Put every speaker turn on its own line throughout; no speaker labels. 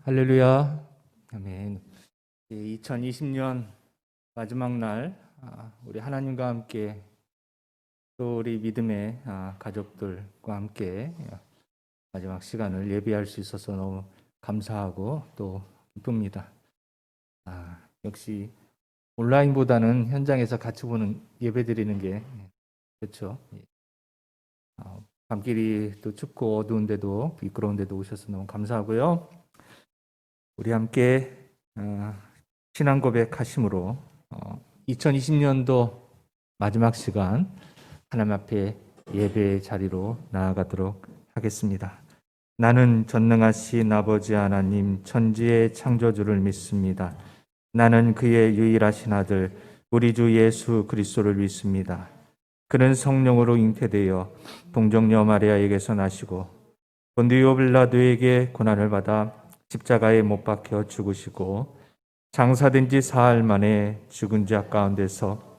할렐루야. 아멘. 2020년 마지막 날 우리 하나님과 함께 또 우리 믿음의 가족들과 함께 마지막 시간을 예배할 수 있어서 너무 감사하고 또 기쁩니다. 역시 온라인보다는 현장에서 같이 보는 예배 드리는 게 그렇죠. 밤길이 또 춥고 어두운데도 미끄러운데도 오셔서 너무 감사하고요. 우리 함께 신앙 고백하심으로 2020년도 마지막 시간 하나님 앞에 예배의 자리로 나아가도록 하겠습니다. 나는 전능하신 아버지 하나님 천지의 창조주를 믿습니다. 나는 그의 유일하신 아들 우리 주 예수 그리스도를 믿습니다. 그는 성령으로 잉태되어 동정녀 마리아에게서 나시고 본디오 빌라도에게 고난을 받아 십자가에 못 박혀 죽으시고 장사된 지 사흘 만에 죽은 자 가운데서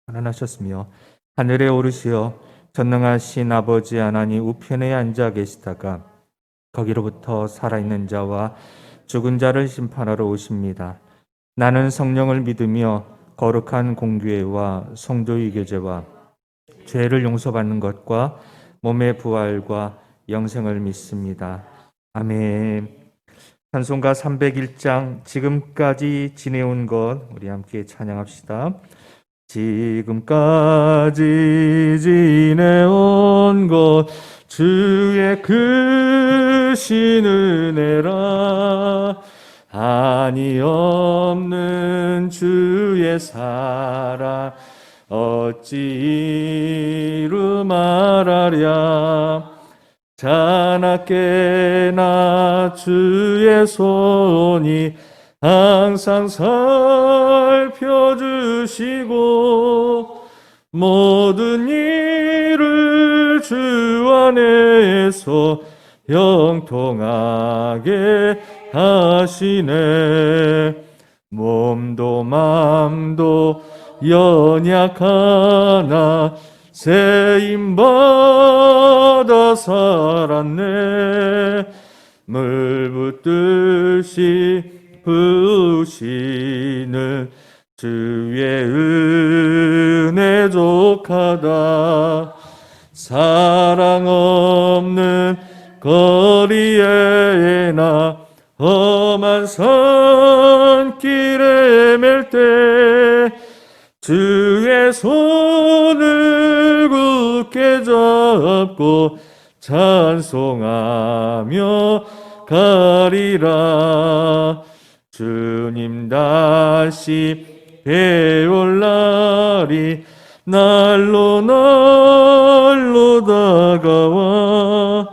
살아나셨으며 하늘에 오르시어 전능하신 아버지 하나님 우편에 앉아 계시다가 거기로부터 살아있는 자와 죽은 자를 심판하러 오십니다. 나는 성령을 믿으며 거룩한 공교회와 성도의 교제와 죄를 용서받는 것과 몸의 부활과 영생을 믿습니다. 아멘. 찬송가 301장 지금까지 지내온 것 우리 함께 찬양합시다. 지금까지 지내온 것 주의 크신 은혜라 한이 없는 주의 사랑 어찌 이루 말하랴 자나깨나 주의 손이 항상 살펴주시고 모든 일을 주 안에서 형통하게 하시네. 몸도 맘도 연약하나 세임받아 살았네. 물 붓듯이 부으시는 주의 은혜 족하다. 사랑 없는 거리에 나 험한 산길에 맬 때 주의 손을 굳게 잡고 찬송하며 가리라. 주님 다시 배올 날이 날로 다가와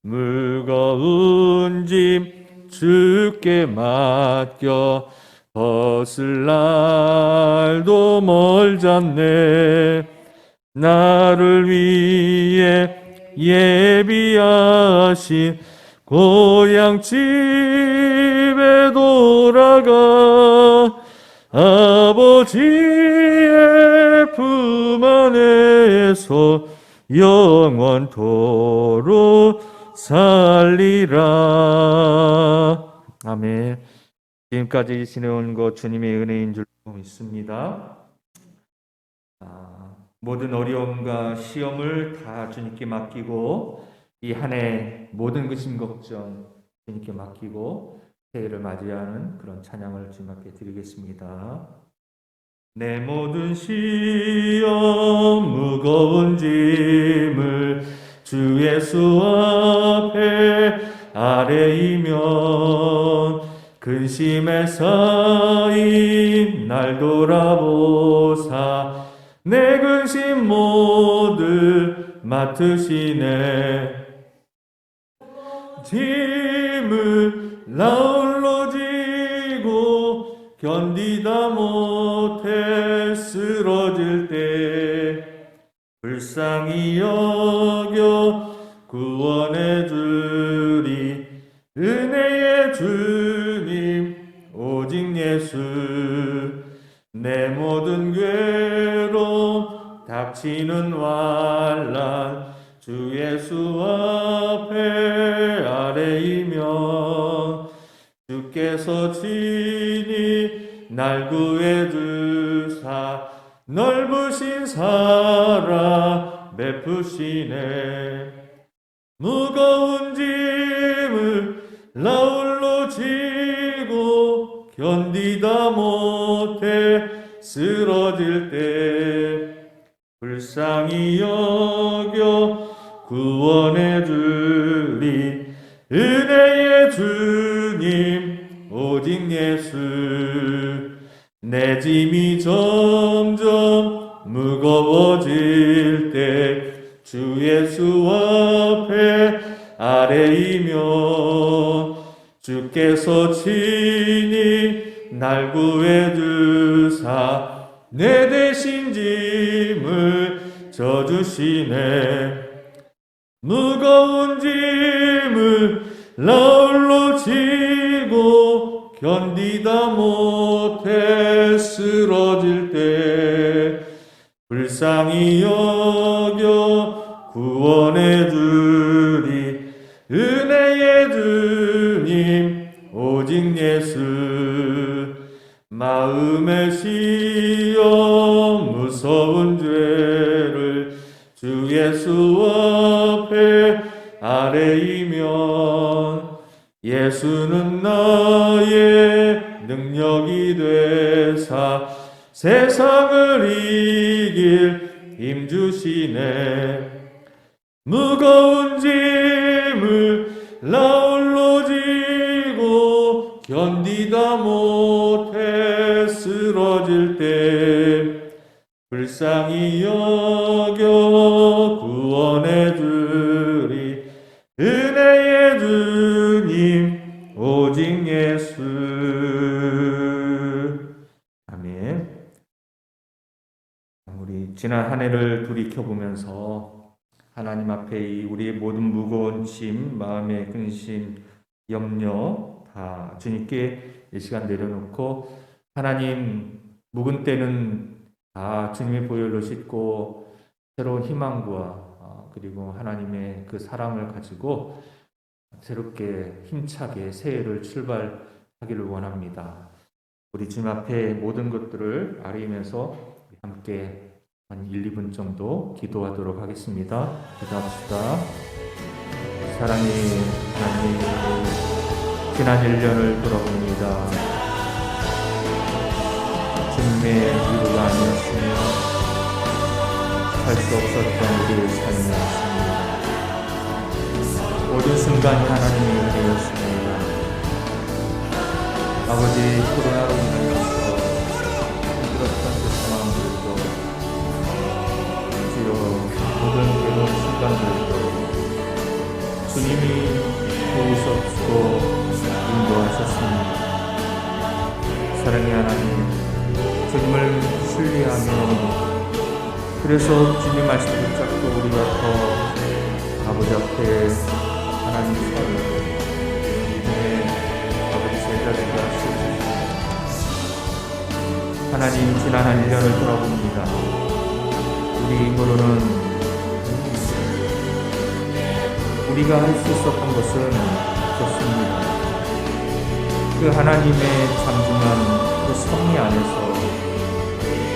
무거운 짐 주께 맡겨 벗을 날도 멀잖네. 나를 위해 예비하신 고향 집에 돌아가 아버지의 품 안에서 영원토록 살리라. 아멘. 지금까지 지내온 것 주님의 은혜인 줄 믿습니다. 모든 어려움과 시험을 다 주님께 맡기고 이 한 해 모든 근심 걱정 주님께 맡기고 새해를 맞이하는 그런 찬양을 주님께 드리겠습니다. 내 모든 시험 무거운 짐을 주 예수 앞에 아뢰이면 근심에 쌓인 날 돌아보사 내 근심 모두 맡으시네. 짐을 나홀로 지고 견디다 못해 쓰러질 때 불쌍히 여겨 구원해 주리 은혜의 주님 오직 예수. 내 모든 괴로움 닥치는 환난 주 예수 앞에 아뢰이면 주께서 친히 날 구해 주사 넓으신 사랑 베푸시네. 무거운 짐을 나홀로 지고 견디다 못해 쓰러질 때 불쌍히 여겨 구원해 주리 은혜의 주님 오직 예수. 내 짐이 점점 무거워질 때 주 예수 앞에 아뢰이면 주께서 친히 날 구해 주사 내 대신 짐을 져주시네. 무거운 짐을 나홀로 지고 견디다 못해 쓰러질 때 불쌍히 여겨 구원해 주리 은혜의 주님 오직 예수. 마음에 시험 무서운 죄를 주 예수 앞에 아뢰이면 예수는 나의 능력이 되사 세상을 이길 힘 주시네. 무거운 짐을 나홀로 지고 견디다 못해 쓰러질 때 불쌍히 여겨 구원해 주리 은혜의 주님 오직 예수. 아멘. 우리 지난 한 해를 돌이켜보면서 하나님 앞에 이 우리의 모든 무거운 짐, 마음의 근심, 염려 다 주님께 이 시간 내려놓고 하나님 묵은 때는 다 주님의 보혈로 씻고 새로운 희망과 그리고 하나님의 그 사랑을 가지고 새롭게 힘차게 새해를 출발하기를 원합니다. 우리 주님 앞에 모든 것들을 아뢰면서 함께 한 1, 2분 정도 기도하도록 하겠습니다. 기도합시다. 사랑의 하나님, 지난 1년을 돌아봅니다. 주님의 위로가 아니었으며 살 수 없었던 우리의 삶이었습니다. 모든 순간이 하나님의 은혜였습니다. 아버지, 코로나로 인하여서 힘들었던 그 상황들도 주여 모든 괴로운 순간들도 주님이 도우셨고 인도하셨습니다. 사랑의 하나님, 주님을 신뢰하며 그래서 주님 말씀 붙잡고 우리가 더 아버지 앞에 하나님 서는 믿음의 아버지 제자들과 하시옵소서. 하나님, 지난 한 1년을 돌아봅니다. 우리 힘으로는 우리가 할 수 있었던 것은 없었습니다. 그 하나님의 잠중한 그 섭리 안에서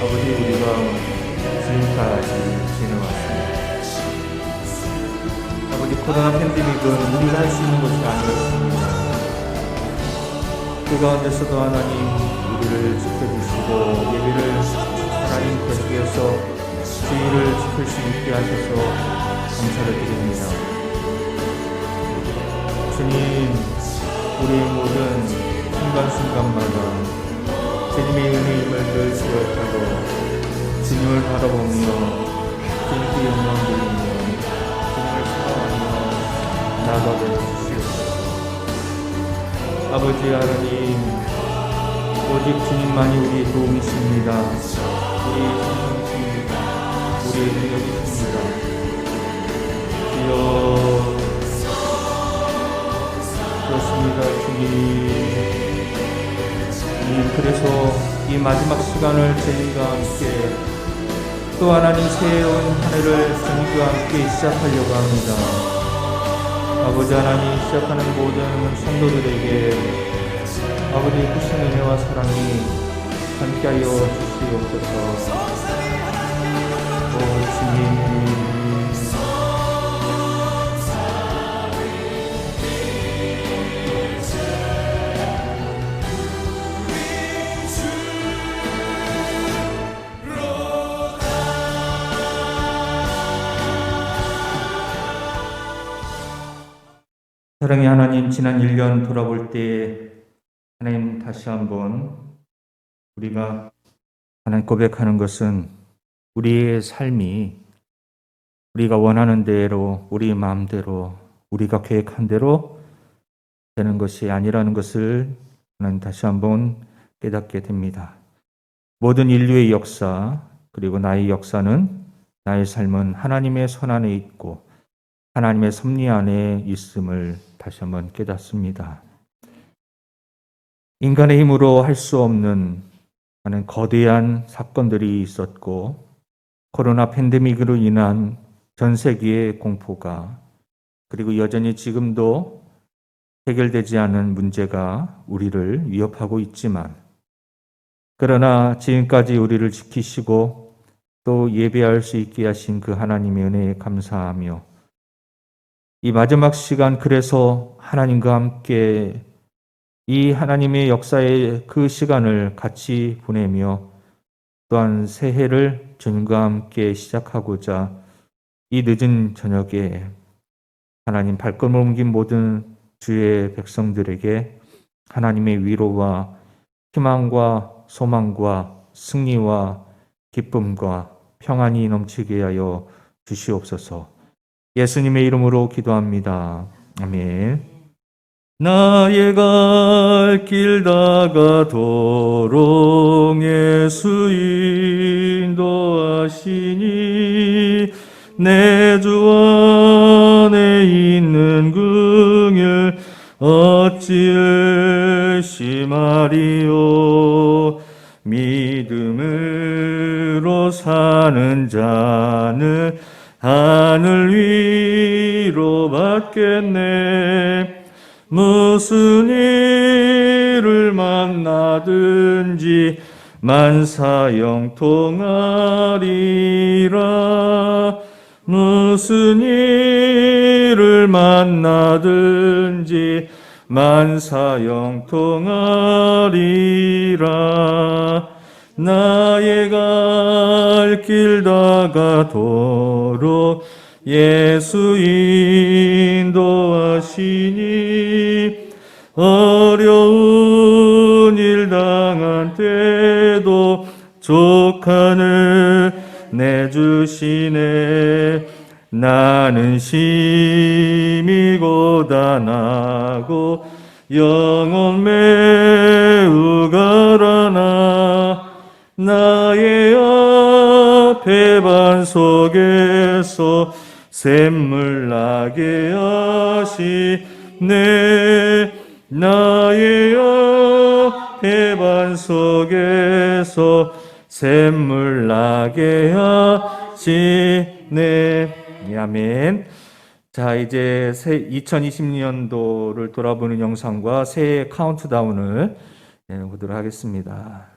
아버지 우리가 지금까지 지내왔습니다. 아버지, 코로나 팬데믹은 우리가 할 수 있는 것이 아니었습니다. 그 가운데서도 하나님 우리를 지켜주시고 예배를 하나님 계속해서 주의를 지킬 수 있게 하셔서 감사를 드립니다. 주님, 우리의 모든 순간순간마다 주님의 은혜임을 늘 기억하고 주님을 바라보며 주님께 영광 돌리며 주님을 사랑하며 나아가게 해주시옵소서. 아버지 하나님, 오직 주님만이 우리의 도움이십니다. 우리의 힘이십니다. 우리의 능력이십니다. 주여, 그렇습니다. 주님, 그래서 이 마지막 시간을 주님과 함께 또 하나님 새로운 한 해를 주님과 함께 시작하려고 합니다. 아버지 하나님, 시작하는 모든 성도들에게 아버지 크신 은혜와 사랑이 함께하여 주시옵소서. 오 주님, 사랑의 하나님, 지난 1년 돌아볼 때 하나님 다시 한번 우리가 하나님 고백하는 것은 우리의 삶이 우리가 원하는 대로, 우리 마음대로, 우리가 계획한 대로 되는 것이 아니라는 것을 하나님 다시 한번 깨닫게 됩니다. 모든 인류의 역사, 그리고 나의 역사는, 나의 삶은 하나님의 손 안에 있고 하나님의 섭리 안에 있음을 다시 한번 깨닫습니다. 인간의 힘으로 할 수 없는 하는 거대한 사건들이 있었고, 코로나 팬데믹으로 인한 전 세계의 공포가, 그리고 여전히 지금도 해결되지 않은 문제가 우리를 위협하고 있지만, 그러나 지금까지 우리를 지키시고 또 예배할 수 있게 하신 그 하나님의 은혜에 감사하며, 이 마지막 시간 그래서 하나님과 함께 이 하나님의 역사의 그 시간을 같이 보내며 또한 새해를 주님과 함께 시작하고자 이 늦은 저녁에 하나님 발걸음을 옮긴 모든 주의 백성들에게 하나님의 위로와 희망과 소망과 승리와 기쁨과 평안이 넘치게 하여 주시옵소서. 예수님의 이름으로 기도합니다. 아멘. 나의 갈 길 다가도록 예수 인도하시니 내 주 안에 있는 긍휼 어찌 의심하리요. 믿음으로 사는 자는 하늘 위로 받겠네. 무슨 일을 만나든지 만사형통하리라. 무슨 일을 만나든지 만사형통하리라. 나의 갈 길 다가도록 예수 인도하시니 어려운 일 당한 때도 족한을 내주시네. 나는 심히 고단하고 영혼 매우 가라나 나의 앞에 반 속에서 샘물 나게 하시네. 나의 앞에 반 속에서 샘물 나게 하시네. 아멘. 자, 이제 2020년도를 돌아보는 영상과 새해 카운트다운을 보도록 하겠습니다.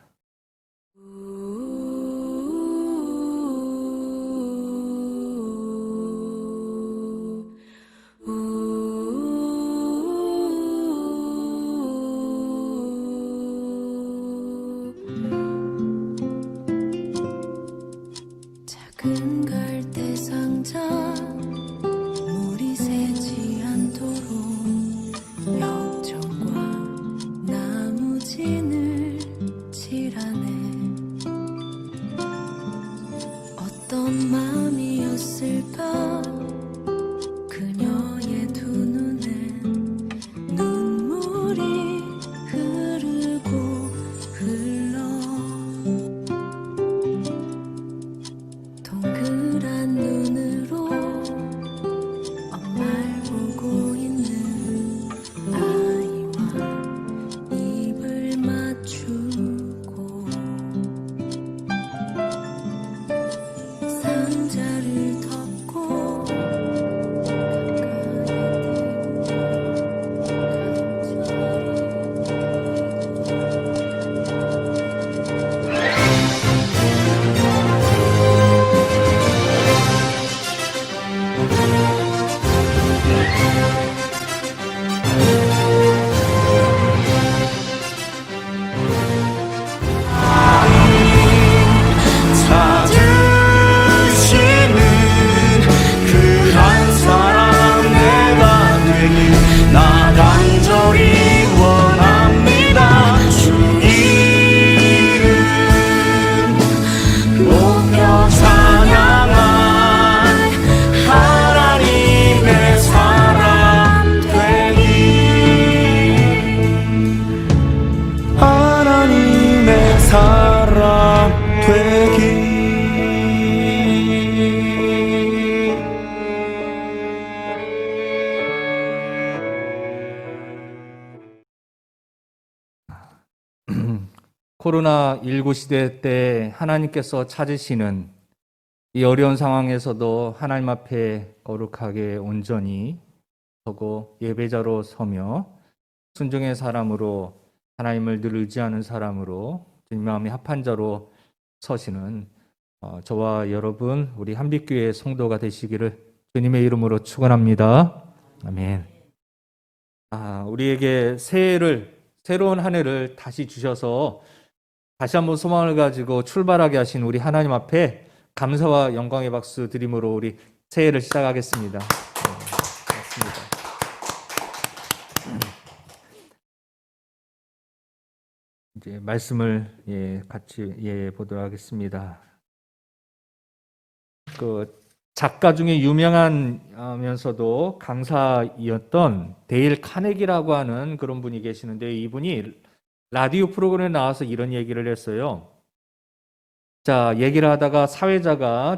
작은 갈대 상자 물이 새지 않도록 역청과 나무진을 지
코로나19 시대 때 하나님께서 찾으시는 이 어려운 상황에서도 하나님 앞에 거룩하게 온전히 서고 예배자로 서며 순종의 사람으로 하나님을 늘 의지하는 사람으로 주님 마음이 합한 자로 서시는 저와 여러분 우리 한빛교회 성도가 되시기를 주님의 이름으로 축원합니다. 아멘. 우리에게 새로운 한 해를 다시 주셔서 다시 한번 소망을 가지고 출발하게 하신 우리 하나님 앞에 감사와 영광의 박수 드림으로 우리 새해를 시작하겠습니다. 맞습니다. 이제 말씀을 같이 보도록 하겠습니다. 그 작가 중에 유명하면서도 강사이었던 데일 카네기라고 하는 그런 분이 계시는데 이분이 라디오 프로그램에 나와서 이런 얘기를 했어요. 자, 얘기를 하다가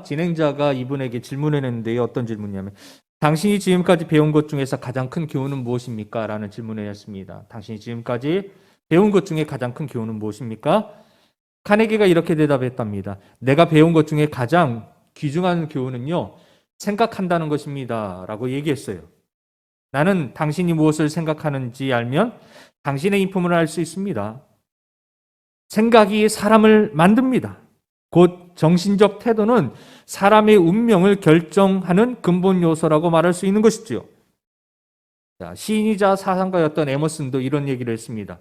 진행자가 이분에게 질문을 했는데 어떤 질문이냐면 당신이 지금까지 배운 것 중에서 가장 큰 교훈은 무엇입니까? 라는 질문을 했습니다. 당신이 지금까지 배운 것 중에 가장 큰 교훈은 무엇입니까? 카네기가 이렇게 대답했답니다. 내가 배운 것 중에 가장 귀중한 교훈은요, 생각한다는 것입니다. 라고 얘기했어요. 나는 당신이 무엇을 생각하는지 알면 당신의 인품을 알 수 있습니다. 생각이 사람을 만듭니다. 곧 정신적 태도는 사람의 운명을 결정하는 근본 요소라고 말할 수 있는 것이지요. 시인이자 사상가였던 에머슨도 이런 얘기를 했습니다.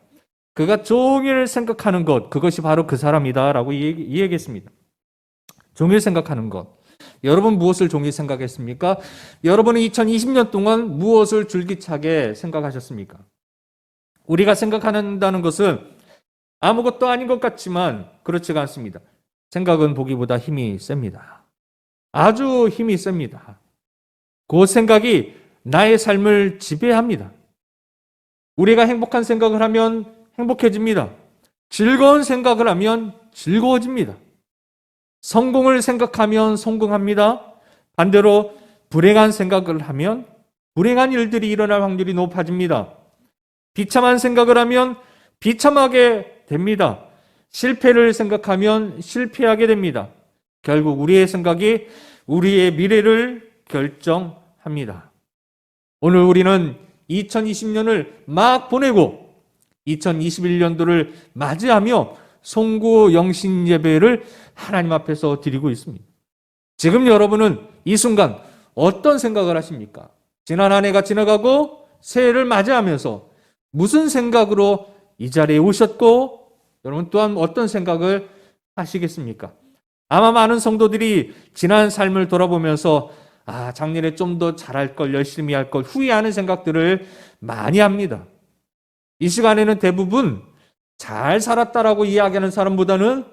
그가 종일 생각하는 것, 그것이 바로 그 사람이다 라고 이야기했습니다. 종일 생각하는 것. 여러분 무엇을 종일 생각했습니까? 여러분은 2020년 동안 무엇을 줄기차게 생각하셨습니까? 우리가 생각한다는 것은 아무것도 아닌 것 같지만 그렇지가 않습니다. 생각은 보기보다 힘이 셉니다. 아주 힘이 셉니다. 그 생각이 나의 삶을 지배합니다. 우리가 행복한 생각을 하면 행복해집니다. 즐거운 생각을 하면 즐거워집니다. 성공을 생각하면 성공합니다. 반대로 불행한 생각을 하면 불행한 일들이 일어날 확률이 높아집니다. 비참한 생각을 하면 비참하게 됩니다. 실패를 생각하면 실패하게 됩니다. 결국 우리의 생각이 우리의 미래를 결정합니다. 오늘 우리는 2020년을 막 보내고 2021년도를 맞이하며 송구 영신 예배를 하나님 앞에서 드리고 있습니다. 지금 여러분은 이 순간 어떤 생각을 하십니까? 지난 한 해가 지나가고 새해를 맞이하면서 무슨 생각으로 이 자리에 오셨고 여러분 또한 어떤 생각을 하시겠습니까? 아마 많은 성도들이 지난 삶을 돌아보면서 작년에 좀 더 잘할 걸, 열심히 할 걸 후회하는 생각들을 많이 합니다. 이 시간에는 대부분 잘 살았다라고 이야기하는 사람보다는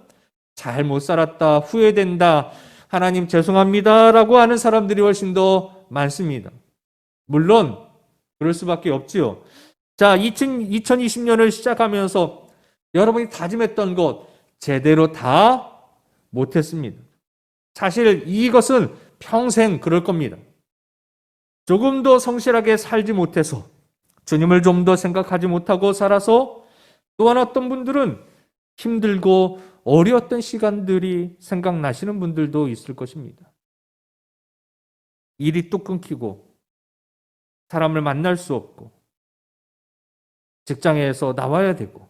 잘 못 살았다, 후회된다, 하나님 죄송합니다라고 하는 사람들이 훨씬 더 많습니다. 물론 그럴 수밖에 없지요. 자, 2020년을 시작하면서 여러분이 다짐했던 것 제대로 다 못했습니다. 사실 이것은 평생 그럴 겁니다. 조금 더 성실하게 살지 못해서 주님을 좀 더 생각하지 못하고 살아서 또한 어떤 분들은 힘들고 어려웠던 시간들이 생각나시는 분들도 있을 것입니다. 일이 뚝 끊기고 사람을 만날 수 없고 직장에서 나와야 되고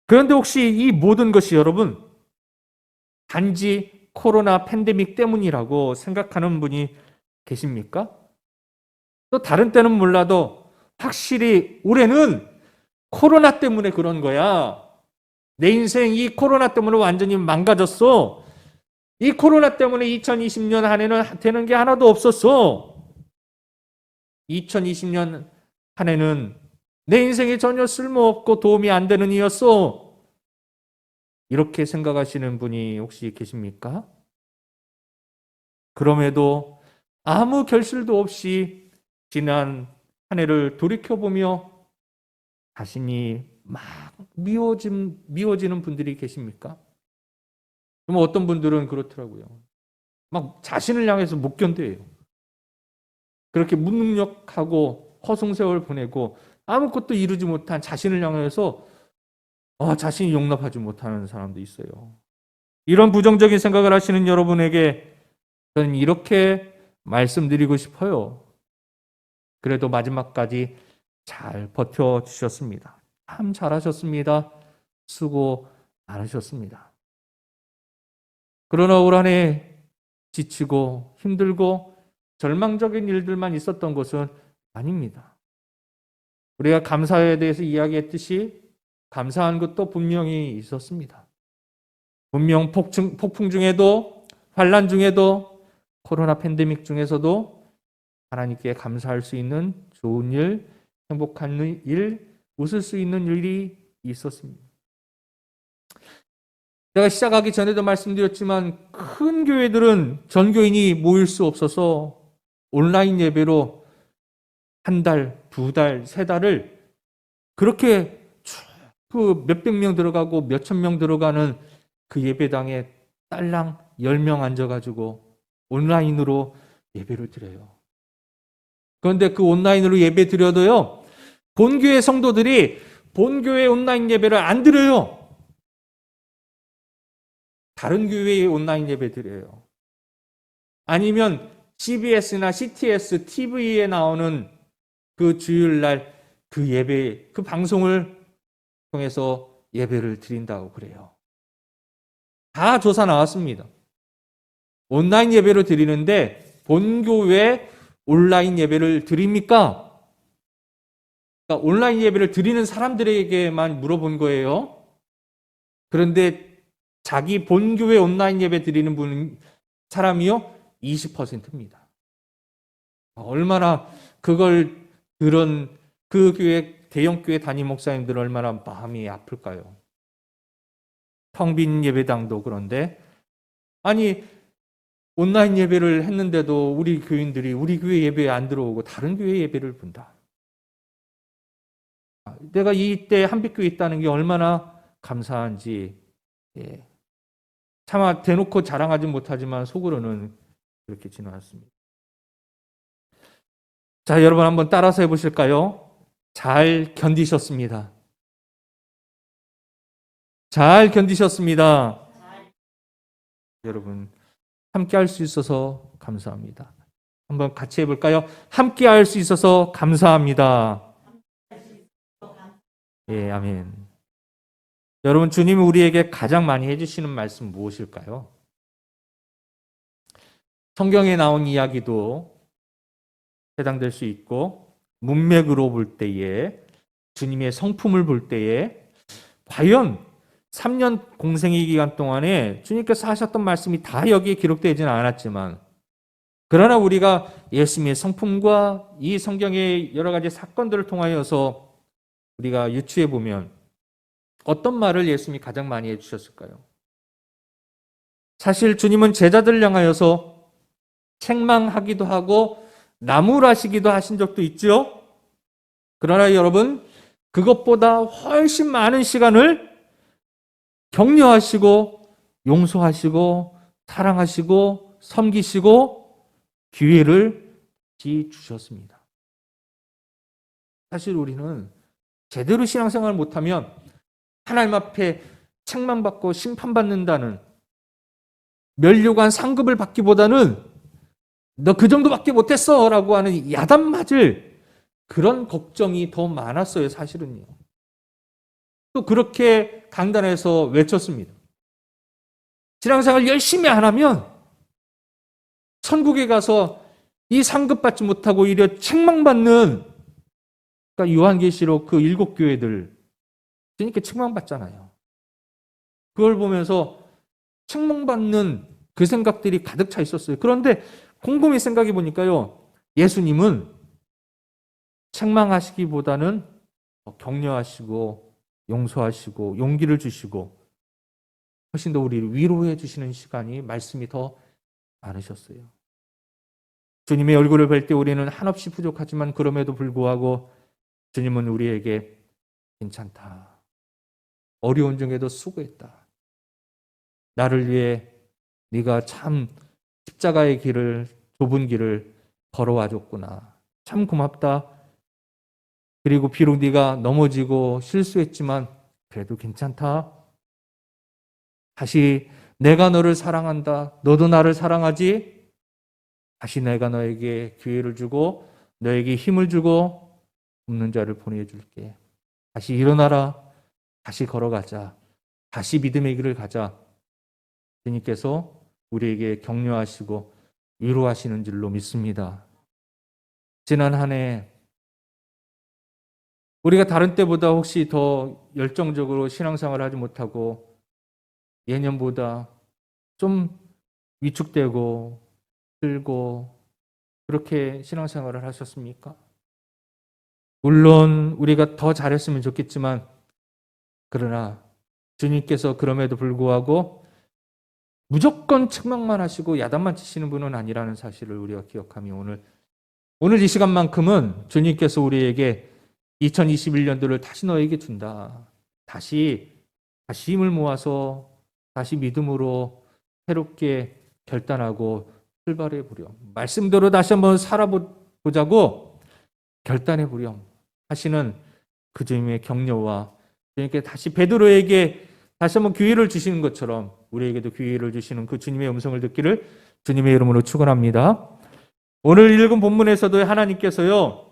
그런데 혹시 이 모든 것이 여러분 단지 코로나 팬데믹 때문이라고 생각하는 분이 계십니까? 또 다른 때는 몰라도 확실히 올해는 코로나 때문에 그런 거야. 내 인생 이 코로나 때문에 완전히 망가졌어. 이 코로나 때문에 2020년 한 해는 되는 게 하나도 없었어. 2020년 한 해는 내 인생에 전혀 쓸모없고 도움이 안 되는 이였어. 이렇게 생각하시는 분이 혹시 계십니까? 그럼에도 아무 결실도 없이 지난 한 해를 돌이켜보며 자신이 막 미워지는 분들이 계십니까? 그럼 어떤 분들은 그렇더라고요. 막 자신을 향해서 못 견뎌요. 그렇게 무능력하고 허송세월 보내고 아무것도 이루지 못한 자신을 향해서 자신이 용납하지 못하는 사람도 있어요. 이런 부정적인 생각을 하시는 여러분에게 저는 이렇게 말씀드리고 싶어요. 그래도 마지막까지 잘 버텨주셨습니다. 참 잘하셨습니다. 수고 많으셨습니다. 그러나 올 한 해 지치고 힘들고 절망적인 일들만 있었던 것은 아닙니다. 우리가 감사에 대해서 이야기했듯이 감사한 것도 분명히 있었습니다. 분명 폭풍 중에도, 환난 중에도, 코로나 팬데믹 중에서도 하나님께 감사할 수 있는 좋은 일, 행복한 일, 웃을 수 있는 일이 있었습니다. 제가 시작하기 전에도 말씀드렸지만 큰 교회들은 전교인이 모일 수 없어서 온라인 예배로 한 달, 두 달, 세 달을 그렇게 그 몇백 명 들어가고 몇천 명 들어가는 그 예배당에 딸랑 10명 앉아가지고 온라인으로 예배를 드려요. 그런데 그 온라인으로 예배 드려도요, 본교회 성도들이 본교회 온라인 예배를 안 드려요. 다른 교회의 온라인 예배 드려요. 아니면 CBS나 CTS, TV에 나오는 그 주일날 그 예배, 그 방송을 통해서 예배를 드린다고 그래요. 다 조사 나왔습니다. 온라인 예배를 드리는데 본교회 온라인 예배를 드립니까? 그러니까 온라인 예배를 드리는 사람들에게만 물어본 거예요. 그런데 자기 본교회 온라인 예배 드리는 사람이요? 20%입니다. 얼마나 그걸 들은 그 교회, 대형교회 담임 목사님들 얼마나 마음이 아플까요? 텅 빈 예배당도 그런데, 아니, 온라인 예배를 했는데도 우리 교인들이 우리 교회 예배에 안 들어오고 다른 교회 예배를 본다. 내가 이때 한빛교회 있다는 게 얼마나 감사한지, 차마 대놓고 자랑하지 못하지만 속으로는 그렇게 지나왔습니다. 자, 여러분 한번 따라서 해보실까요? 잘 견디셨습니다. 잘 견디셨습니다. 여러분, 함께 할 수 있어서 감사합니다. 한번 같이 해볼까요? 함께 할 수 있어서 감사합니다. 예, 아멘. 여러분, 주님이 우리에게 가장 많이 해주시는 말씀 무엇일까요? 성경에 나온 이야기도 해당될 수 있고, 문맥으로 볼 때에, 주님의 성품을 볼 때에, 과연 3년 공생의 기간 동안에 주님께서 하셨던 말씀이 다 여기에 기록되지는 않았지만, 그러나 우리가 예수님의 성품과 이 성경의 여러 가지 사건들을 통하여서 우리가 유추해 보면 어떤 말을 예수님이 가장 많이 해주셨을까요? 사실 주님은 제자들 향하여서 책망하기도 하고 나무라시기도 하신 적도 있죠. 그러나 여러분, 그것보다 훨씬 많은 시간을 격려하시고 용서하시고 사랑하시고 섬기시고 기회를 주셨습니다. 사실 우리는 제대로 신앙생활을 못하면 하나님 앞에 책망받고 심판받는다는 면류관 상급을 받기보다는 너 그 정도밖에 못했어 라고 하는 야단 맞을 그런 걱정이 더 많았어요, 사실은요. 또 그렇게 강단에서 외쳤습니다. 신앙생활 열심히 안 하면 천국에 가서 이 상급 받지 못하고 오히려 책망받는, 그러니까 요한계시록 그 7교회들 그러니까 책망받잖아요. 그걸 보면서 책망받는 그 생각들이 가득 차 있었어요. 그런데 곰곰이 생각해 보니까요, 예수님은 책망하시기보다는 격려하시고 용서하시고 용기를 주시고 훨씬 더 우리를 위로해 주시는 시간이, 말씀이 더 많으셨어요. 주님의 얼굴을 뵐 때 우리는 한없이 부족하지만 그럼에도 불구하고 주님은 우리에게 괜찮다, 어려운 중에도 수고했다, 나를 위해 네가 참 십자가의 길을, 좁은 길을 걸어와 줬구나, 참 고맙다, 그리고 비록 네가 넘어지고 실수했지만 그래도 괜찮다. 다시 내가 너를 사랑한다. 너도 나를 사랑하지? 다시 내가 너에게 기회를 주고 너에게 힘을 주고 돕는 자를 보내줄게. 다시 일어나라. 다시 걸어가자. 다시 믿음의 길을 가자. 주님께서 우리에게 격려하시고 위로하시는 줄로 믿습니다. 지난 한 해 우리가 다른 때보다 혹시 더 열정적으로 신앙생활을 하지 못하고 예년보다 좀 위축되고 들고 그렇게 신앙생활을 하셨습니까? 물론 우리가 더 잘했으면 좋겠지만 그러나 주님께서 그럼에도 불구하고 무조건 책망만 하시고 야단만 치시는 분은 아니라는 사실을 우리가 기억하며 오늘 이 시간만큼은 주님께서 우리에게 2021년도를 다시 너에게 준다. 다시 힘을 모아서 다시 믿음으로 새롭게 결단하고 출발해 보렴. 말씀대로 다시 한번 살아보자고 결단해 보렴 하시는 그 주님의 격려와 주님께 다시 베드로에게 다시 한번 기회를 주시는 것처럼 우리에게도 기회를 주시는 그 주님의 음성을 듣기를 주님의 이름으로 축원합니다. 오늘 읽은 본문에서도 하나님께서요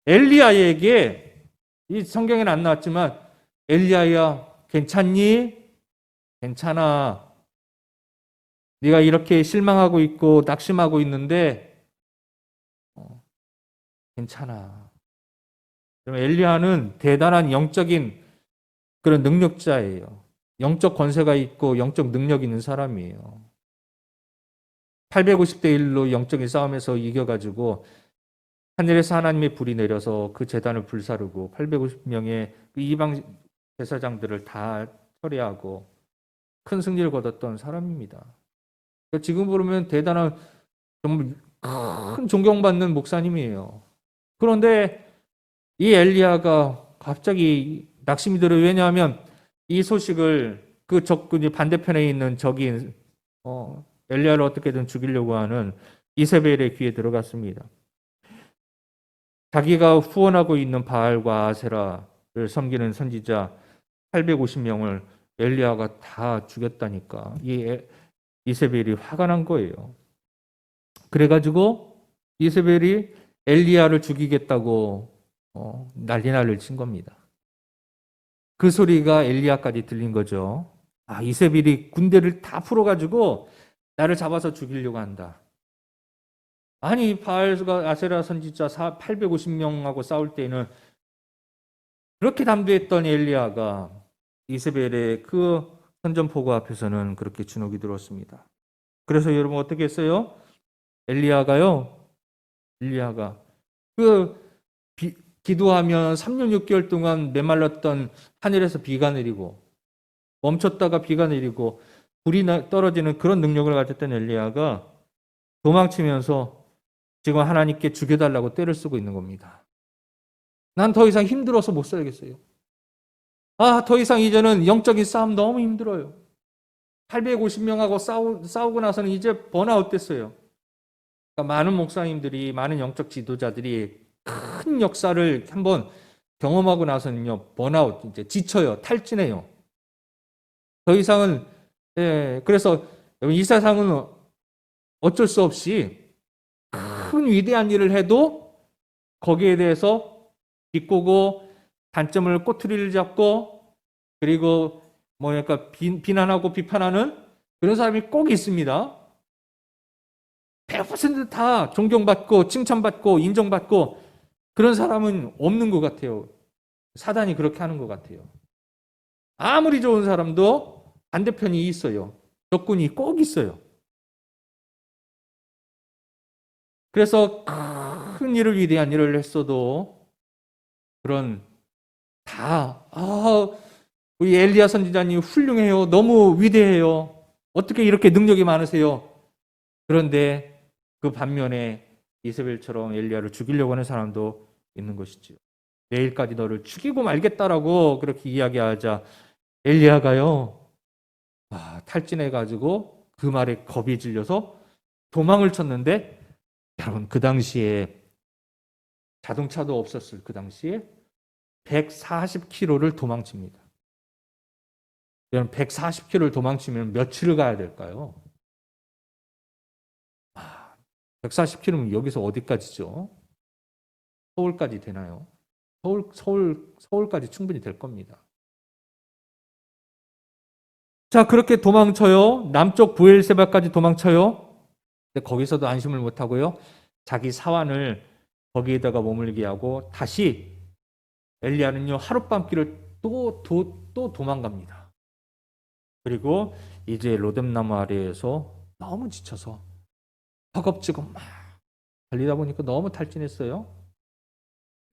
엘리야에게 이 성경에는 안 나왔지만 엘리야야 괜찮니? 괜찮아. 네가 이렇게 실망하고 있고 낙심하고 있는데 괜찮아. 엘리야는 대단한 영적인 그런 능력자예요. 영적 권세가 있고 영적 능력이 있는 사람이에요. 850대 1로 영적인 싸움에서 이겨가지고 하늘에서 하나님의 불이 내려서 그 제단을 불사르고 850명의 이방 제사장들을 다 처리하고 큰 승리를 거뒀던 사람입니다. 지금 보면 대단한 정말 큰 존경받는 목사님이에요. 그런데 이 엘리야가 갑자기 낙심이 들어요. 왜냐하면 이 소식을 그 적군이 반대편에 있는 적인 엘리야를 어떻게든 죽이려고 하는 이세벨의 귀에 들어갔습니다. 자기가 후원하고 있는 바알과 아세라를 섬기는 선지자 850명을 엘리야가 다 죽였다니까. 이 이세벨이 화가 난 거예요. 그래가지고 이세벨이 엘리야를 죽이겠다고 난리를 친 겁니다. 그 소리가 엘리야까지 들린 거죠. 아, 이세벨이 군대를 다 풀어가지고 나를 잡아서 죽이려고 한다. 아니 바알과 아세라 선지자 850명하고 싸울 때는 그렇게 담대했던 엘리야가 이세벨의 그 선전포고 앞에서는 그렇게 주눅이 들었습니다. 그래서 여러분 어떻게 했어요? 엘리야가 기도하면 3년 6개월 동안 메말랐던 하늘에서 비가 내리고 멈췄다가 비가 내리고 불이 떨어지는 그런 능력을 가졌던 엘리야가 도망치면서 지금 하나님께 죽여달라고 떼를 쓰고 있는 겁니다. 난 더 이상 힘들어서 못 살겠어요. 더 이상 이제는 영적인 싸움 너무 힘들어요. 850명하고 싸우고 나서는 이제 번아웃 됐어요. 그러니까 많은 목사님들이, 많은 영적 지도자들이 큰 역사를 한번 경험하고 나서는요, 번아웃, 이제 지쳐요, 탈진해요. 더 이상은, 그래서 이 세상은 어쩔 수 없이 큰 위대한 일을 해도 거기에 대해서 비꼬고 단점을 꼬투리를 잡고 그리고 뭐랄까 비난하고 비판하는 그런 사람이 꼭 있습니다. 100%다 존경받고 칭찬받고 인정받고 그런 사람은 없는 것 같아요. 사단이 그렇게 하는 것 같아요. 아무리 좋은 사람도 반대편이 있어요. 적군이 꼭 있어요. 그래서 큰 일을 위대한 일을 했어도 그런 우리 엘리야 선지자님 훌륭해요. 너무 위대해요. 어떻게 이렇게 능력이 많으세요? 그런데 그 반면에 이세벨처럼 엘리야를 죽이려고 하는 사람도 있는 것이지요. 내일까지 너를 죽이고 말겠다라고 그렇게 이야기하자 엘리야가요 탈진해가지고 그 말에 겁이 질려서 도망을 쳤는데 여러분 그 당시에 자동차도 없었을 그 당시에 140km를 도망칩니다. 여러분 140km를 도망치면 며칠을 가야 될까요? 140km면 여기서 어디까지죠? 서울까지 되나요? 서울까지 충분히 될 겁니다. 자, 그렇게 도망쳐요. 남쪽 부엘세바까지 도망쳐요. 근데 거기서도 안심을 못하고요. 자기 사환을 거기에다가 머물게 하고 다시 엘리야는요, 하룻밤길을 또 도망갑니다. 그리고 이제 로뎀나무 아래에서 너무 지쳐서 허겁지겁 막 달리다 보니까 너무 탈진했어요.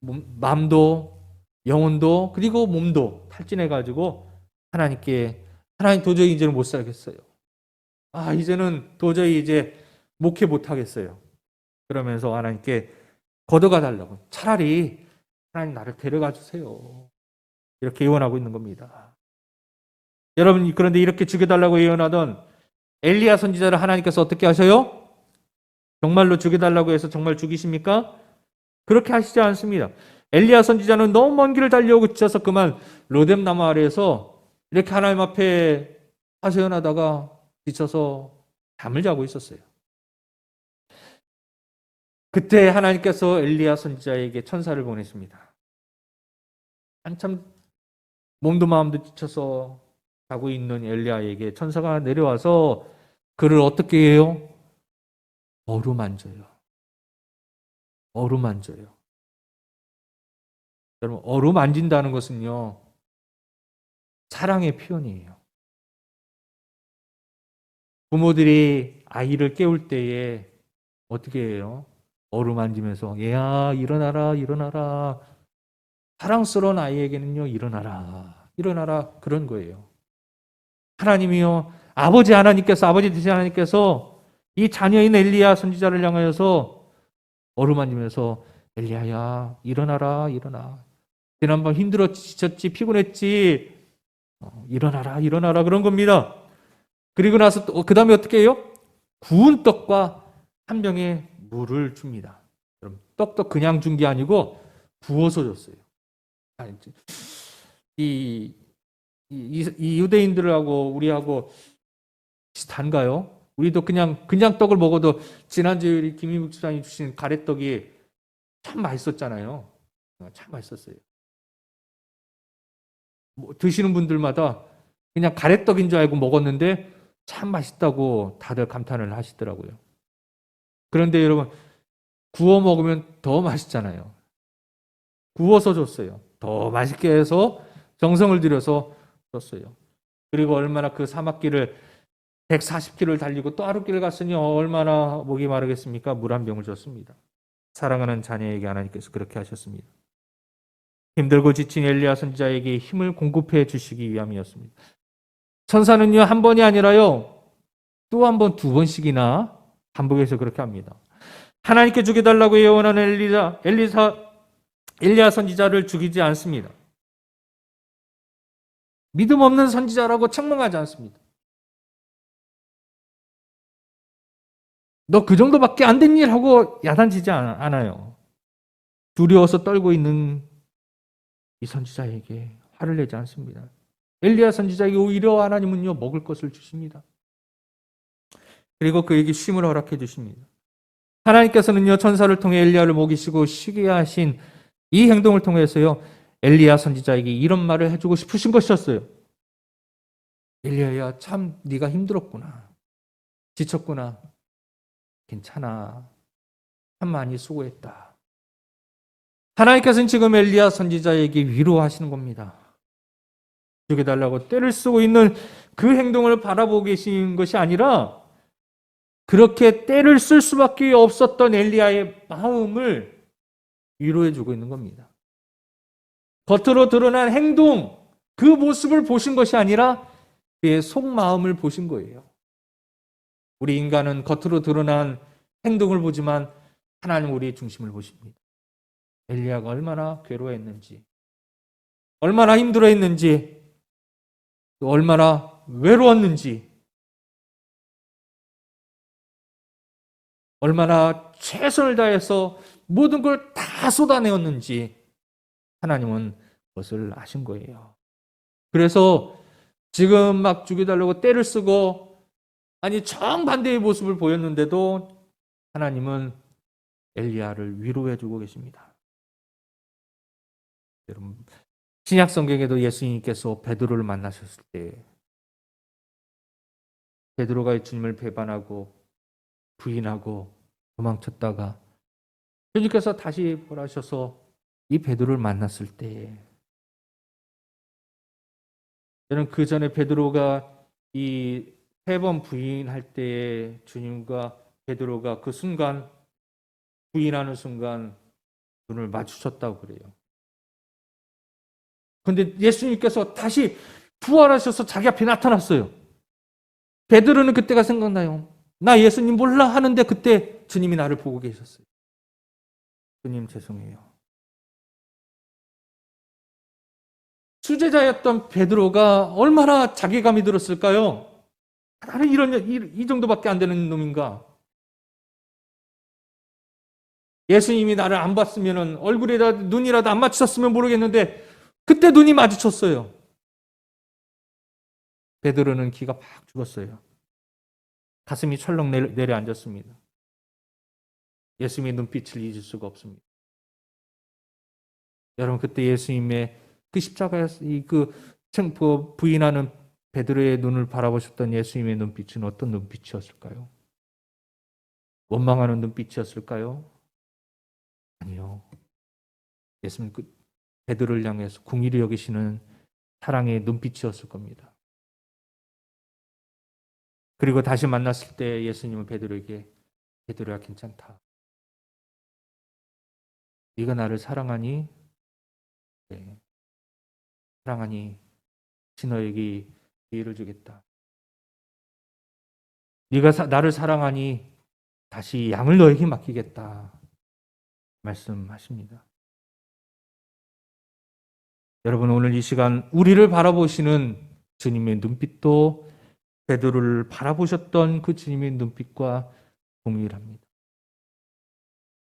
마음도 영혼도 그리고 몸도 탈진해가지고 하나님 도저히 이제는 못 살겠어요. 이제는 도저히 이제 목회 못 하겠어요. 그러면서 하나님께 걷어가 달라고, 차라리 하나님 나를 데려가 주세요. 이렇게 예언하고 있는 겁니다. 여러분, 그런데 이렇게 죽여달라고 예언하던 엘리야 선지자를 하나님께서 어떻게 하셔요? 정말로 죽여달라고 해서 정말 죽이십니까? 그렇게 하시지 않습니다. 엘리야 선지자는 너무 먼 길을 달려오고 지쳐서 그만 로뎀나무 아래에서 이렇게 하나님 앞에 하소연하다가 지쳐서 잠을 자고 있었어요. 그때 하나님께서 엘리야 선지자에게 천사를 보내십니다. 한참 몸도 마음도 지쳐서 자고 있는 엘리야에게 천사가 내려와서 그를 어떻게 해요? 어루만져요. 어루만져요. 여러분, 어루만진다는 것은요, 사랑의 표현이에요. 부모들이 아이를 깨울 때에 어떻게 해요? 어루만지면서 얘야 일어나라 일어나라. 사랑스러운 아이에게는요, 일어나라 그런 거예요. 하나님이요, 아버지 되신 하나님께서 이 자녀인 엘리야 선지자를 향하여서 어루만지면서 엘리야야 일어나라 일어나. 지난번 힘들었지 지쳤지 피곤했지 일어나라 그런 겁니다. 그리고 나서 그 다음에 어떻게 해요? 구운 떡과 한 병의 물을 줍니다. 여러분, 떡도 그냥 준 게 아니고 부어서 줬어요. 이 유대인들하고 우리하고 비슷한가요? 우리도 그냥 떡을 먹어도 지난주에 우리 김희묵 주장이 주신 가래떡이 참 맛있었잖아요. 참 맛있었어요. 드시는 분들마다 그냥 가래떡인 줄 알고 먹었는데 참 맛있다고 다들 감탄을 하시더라고요. 그런데 여러분, 구워 먹으면 더 맛있잖아요. 구워서 줬어요. 더 맛있게 해서 정성을 들여서 줬어요. 그리고 얼마나 그 사막길을 140km를 달리고 또 하루길을 갔으니 얼마나 목이 마르겠습니까? 물 한 병을 줬습니다. 사랑하는 자녀에게 하나님께서 그렇게 하셨습니다. 힘들고 지친 엘리야 선지자에게 힘을 공급해 주시기 위함이었습니다. 천사는요, 한 번이 아니라요, 또 한 번, 두 번씩이나 반복해서 그렇게 합니다. 하나님께 죽여달라고 예언하는 엘리야 선지자를 죽이지 않습니다. 믿음 없는 선지자라고 책망하지 않습니다. 너 그 정도밖에 안 된 일 하고 야단치지 않아요. 두려워서 떨고 있는 이 선지자에게 화를 내지 않습니다. 엘리야 선지자에게 오히려 하나님은요, 먹을 것을 주십니다. 그리고 그에게 쉼을 허락해 주십니다. 하나님께서는요, 천사를 통해 엘리야를 먹이시고 쉬게 하신 이 행동을 통해서요, 엘리야 선지자에게 이런 말을 해주고 싶으신 것이었어요. 엘리야야, 참 네가 힘들었구나. 지쳤구나. 괜찮아. 참 많이 수고했다. 하나님께서는 지금 엘리야 선지자에게 위로하시는 겁니다. 죽여달라고 떼를 쓰고 있는 그 행동을 바라보고 계신 것이 아니라 그렇게 떼를 쓸 수밖에 없었던 엘리야의 마음을 위로해 주고 있는 겁니다. 겉으로 드러난 행동, 그 모습을 보신 것이 아니라 그의 속마음을 보신 거예요. 우리 인간은 겉으로 드러난 행동을 보지만 하나님 우리의 중심을 보십니다. 엘리야가 얼마나 괴로워했는지, 얼마나 힘들어했는지, 또 얼마나 외로웠는지, 얼마나 최선을 다해서 모든 걸 다 쏟아내었는지 하나님은 그것을 아신 거예요. 그래서 지금 막 죽여달라고 떼를 쓰고 아니 정반대의 모습을 보였는데도 하나님은 엘리야를 위로해주고 계십니다. 여러분, 신약 성경에도 예수님께서 베드로를 만나셨을 때 베드로가 주님을 배반하고 부인하고 도망쳤다가 주님께서 다시 벌하셔서 이 베드로를 만났을 때, 저는 그 전에 베드로가 이 3번 부인할 때에 주님과 베드로가 그 순간, 부인하는 순간 눈을 마주쳤다고 그래요. 근데 예수님께서 다시 부활하셔서 자기 앞에 나타났어요. 베드로는 그때가 생각나요. 나 예수님 몰라 하는데 그때 주님이 나를 보고 계셨어요. 주님 죄송해요. 수제자였던 베드로가 얼마나 자괴감이 들었을까요? 나는 이 정도밖에 안 되는 놈인가? 예수님이 나를 안 봤으면 얼굴에다 눈이라도 안 맞췄으면 모르겠는데 그때 눈이 마주쳤어요. 베드로는 기가 팍 죽었어요. 가슴이 철렁 내려앉았습니다. 예수님의 눈빛을 잊을 수가 없습니다. 여러분, 그때 예수님의 그 십자가에서 부인하는 베드로의 눈을 바라보셨던 예수님의 눈빛은 어떤 눈빛이었을까요? 원망하는 눈빛이었을까요? 아니요. 예수님 베드로를 향해서 긍휼히 여기시는 사랑의 눈빛이었을 겁니다. 그리고 다시 만났을 때 예수님은 베드로에게, 베드로야 괜찮다. 네가 나를 사랑하니? 네. 사랑하니 너에게 기회를 주겠다. 네가 나를 사랑하니 다시 양을 너에게 맡기겠다. 말씀하십니다. 여러분, 오늘 이 시간 우리를 바라보시는 주님의 눈빛도 베드로를 바라보셨던 그 주님의 눈빛과 동일합니다.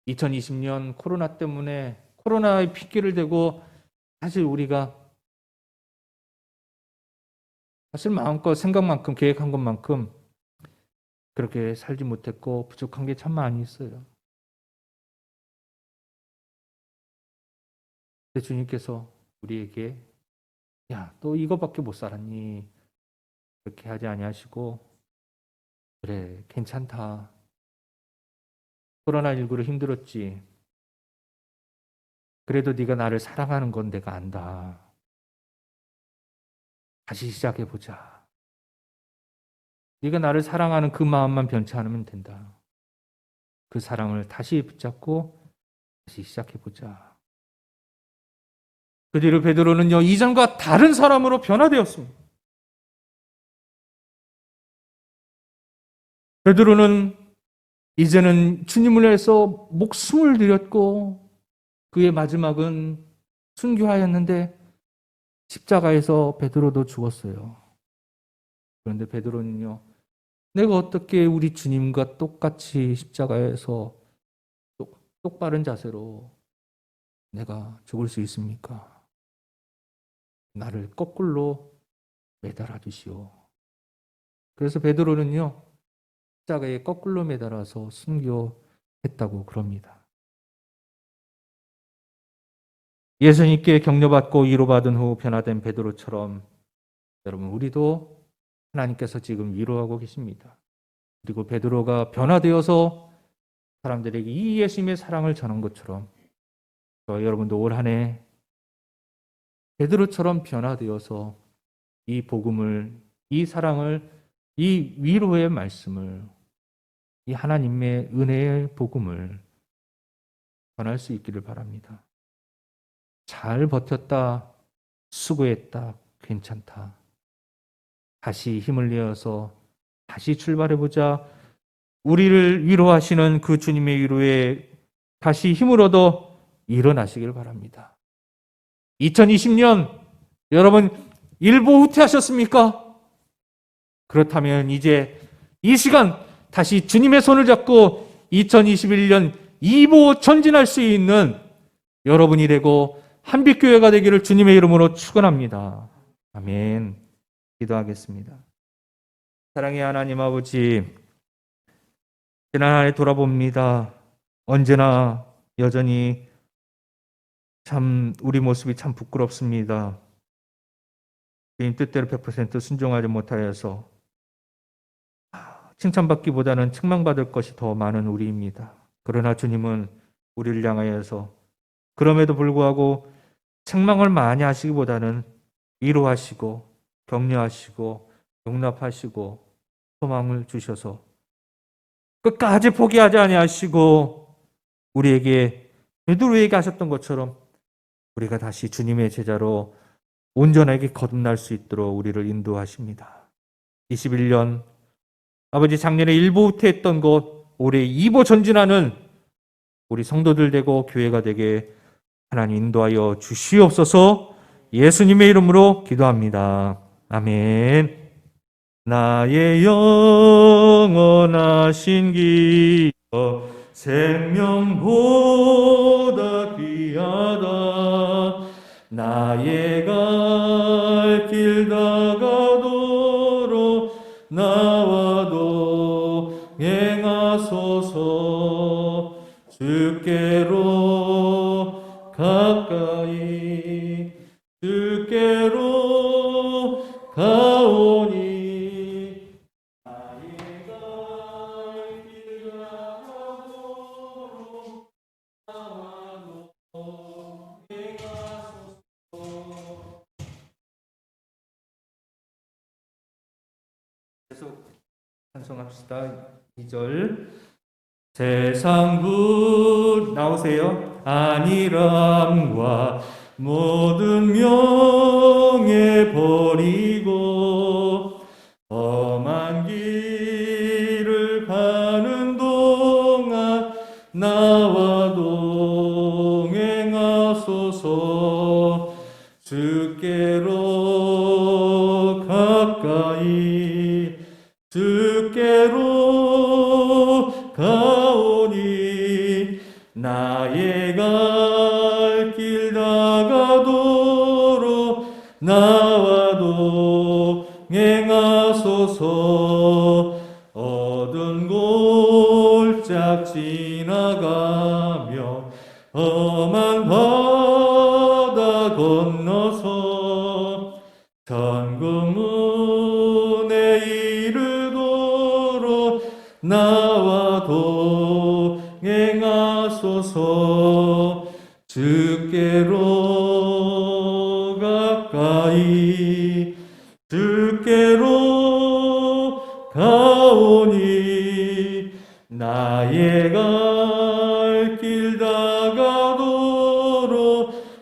2020년 코로나 때문에 코로나의 핑계를 대고 사실 우리가 마음껏 생각만큼 계획한 것만큼 그렇게 살지 못했고 부족한 게 참 많이 있어요. 근데 주님께서 우리에게 야, 너 이거밖에 못 살았니? 그렇게 하지 아니하시고 그래, 괜찮다. 코로나19로 힘들었지. 그래도 네가 나를 사랑하는 건 내가 안다. 다시 시작해보자. 네가 나를 사랑하는 그 마음만 변치 않으면 된다. 그 사랑을 다시 붙잡고 다시 시작해보자. 그 뒤로 베드로는요, 이전과 다른 사람으로 변화되었습니다. 베드로는 이제는 주님을 위해서 목숨을 드렸고 그의 마지막은 순교하였는데 십자가에서 베드로도 죽었어요. 그런데 베드로는요, 내가 어떻게 우리 주님과 똑같이 십자가에서 똑바른 자세로 내가 죽을 수 있습니까? 나를 거꾸로 매달아 주시오. 그래서 베드로는요, 십자가에 거꾸로 매달아서 순교했다고 그럽니다. 예수님께 격려받고 위로받은 후 변화된 베드로처럼 여러분, 우리도 하나님께서 지금 위로하고 계십니다. 그리고 베드로가 변화되어서 사람들에게 이 예수님의 사랑을 전한 것처럼 저와 여러분도 올 한 해 베드로처럼 변화되어서 이 복음을, 이 사랑을, 이 위로의 말씀을, 이 하나님의 은혜의 복음을 전할 수 있기를 바랍니다. 잘 버텼다, 수고했다, 괜찮다. 다시 힘을 내어서 다시 출발해보자. 우리를 위로하시는 그 주님의 위로에 다시 힘을 얻어 일어나시길 바랍니다. 2020년 여러분 일보 후퇴하셨습니까? 그렇다면 이제 이 시간 다시 주님의 손을 잡고 2021년 2보 전진할 수 있는 여러분이 되고 한빛교회가 되기를 주님의 이름으로 축원합니다. 아멘. 기도하겠습니다. 사랑의 하나님 아버지, 지난 한 해 돌아봅니다. 언제나 여전히 참 우리 모습이 참 부끄럽습니다. 주님 뜻대로 100% 순종하지 못하여서 칭찬받기보다는 책망받을 것이 더 많은 우리입니다. 그러나 주님은 우리를 향하여서 그럼에도 불구하고 책망을 많이 하시기보다는 위로하시고 격려하시고 용납하시고 소망을 주셔서 끝까지 포기하지 아니하시고 우리에게 베드로에게 하셨던 것처럼 우리가 다시 주님의 제자로 온전하게 거듭날 수 있도록 우리를 인도하십니다. 21년 아버지 작년에 1보 후퇴했던 것 올해 2보 전진하는 우리 성도들 되고 교회가 되게 하나님 인도하여 주시옵소서. 예수님의 이름으로 기도합니다. 아멘. 나의 영원하신 기여 생명보다 귀하다. 나의 갈 길 다가도록 나와도 행하소서. 주께로 가까이 주께로 가오니 나의 갈 길 다가도록 나와도 행하소서. 계속 찬송합시다. 2절 세상 분 나오세요. 안일함과 모든 명예 버리고 험한 길을 가는 동안 나와 동행하소서. 주께로 가까이 주께로 가오니 나의 갈 길 다가도록 나와 동행하소서. 어두운 골짝 지나가며 험한 바다 건너서 천국문에 이르도록 나와 동행하소서. 주께로 가까이 주께로 가오니 나의 갈 길 다가도록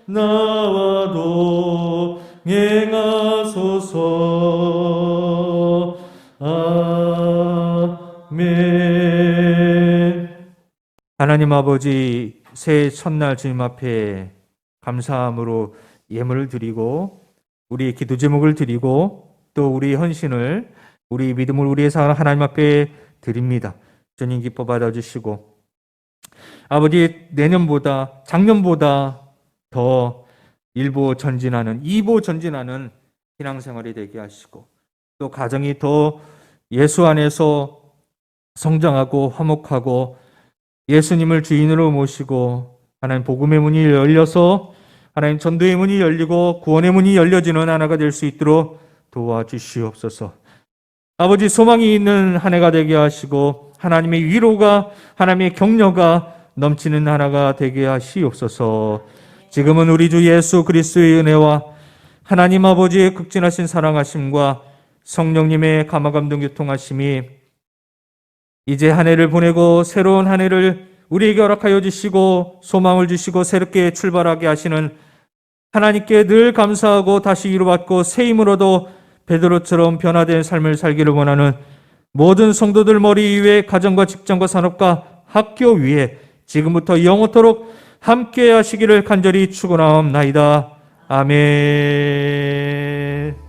나와 동행하소서. 아멘. 하나님 아버지, 새해 첫날 주님 앞에 감사함으로 예물을 드리고 우리의 기도 제목을 드리고 또 우리의 헌신을 우리 믿음을 우리의 사랑 하나님 앞에 드립니다. 주님 기뻐 받아주시고 아버지 내년보다 작년보다 더 1보 전진하는 2보 전진하는 신앙생활이 되게 하시고 또 가정이 더 예수 안에서 성장하고 화목하고 예수님을 주인으로 모시고 하나님 복음의 문이 열려서 하나님 전도의 문이 열리고 구원의 문이 열려지는 하나가 될 수 있도록 도와주시옵소서. 아버지 소망이 있는 한 해가 되게 하시고 하나님의 위로가 하나님의 격려가 넘치는 하나가 되게 하시옵소서. 지금은 우리 주 예수 그리스도의 은혜와 하나님 아버지의 극진하신 사랑하심과 성령님의 감화감동 교통하심이 이제 한 해를 보내고 새로운 한 해를 우리에게 허락하여 주시고 소망을 주시고 새롭게 출발하게 하시는 하나님께 늘 감사하고 다시 위로받고 새 힘으로도 베드로처럼 변화된 삶을 살기를 원하는 모든 성도들 머리 위에 가정과 직장과 산업과 학교 위에 지금부터 영원토록 함께 하시기를 간절히 축원하옵나이다. 아멘.